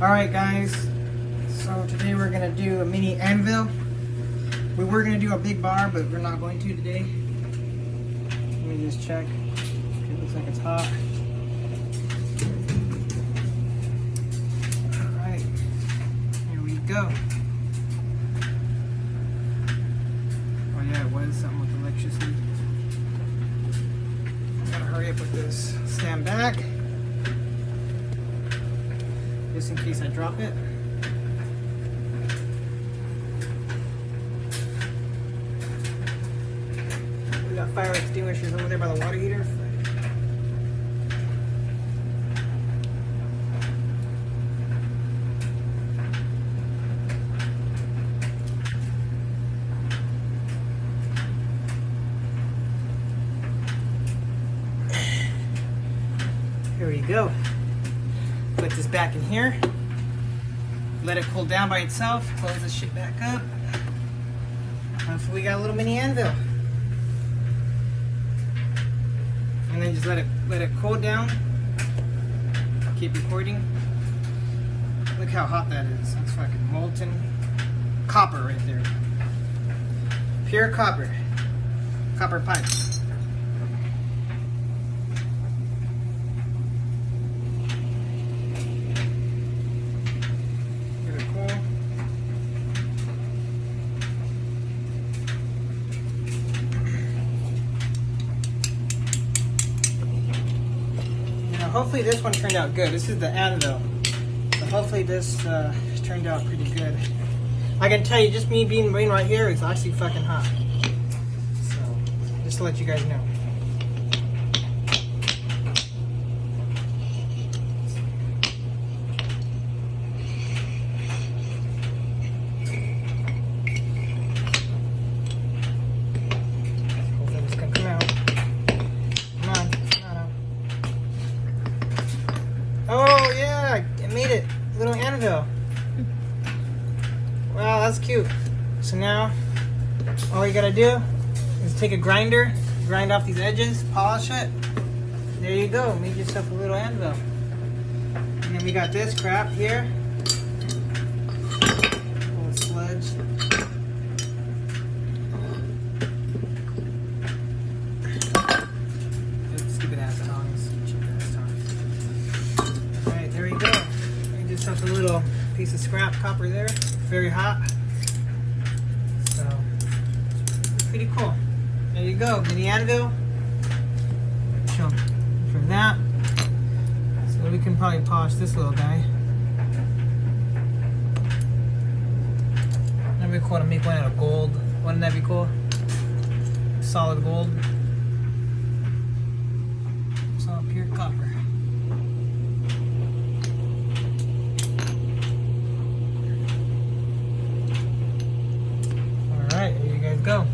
Alright guys, so today we're going to do a mini anvil. We were going to do a big bar, but we're not going to today. Let me just check. It looks like it's hot. Alright, here we go. Oh yeah, it was something with electricity. I gotta hurry up with this. Stand back. Just in case I drop it. We got fire extinguishers over there by the water heater. Here we go. Put this back in here. Let it cool down by itself. Close this shit back up. Hopefully we got a little mini anvil. And then just let it cool down. Keep recording. Look how hot that is. That's fucking molten copper right there. Pure copper. Copper pipe. Hopefully this one turned out good. This is the anvil. So hopefully this turned out pretty good. I can tell you, just me being right here, it's actually fucking hot. So, just to let you guys know. Hopefully this can come out. Come on. Oh yeah, I made it. Little anvil. Wow, that's cute. So now, all you gotta do is take a grinder, grind off these edges, polish it. There you go, make yourself a little anvil. And then we got this crap here. A little sludge. Stupid ass tongs. Cheap ass tongs. Alright, there we go. Make yourself a little piece of scrap copper there. Very hot. So, pretty cool. There you go, mini anvil. Show for that. So we can probably polish this little guy. That'd be cool to make one out of gold. Wouldn't that be cool? Solid gold. Solid pure copper. Alright, here you guys go.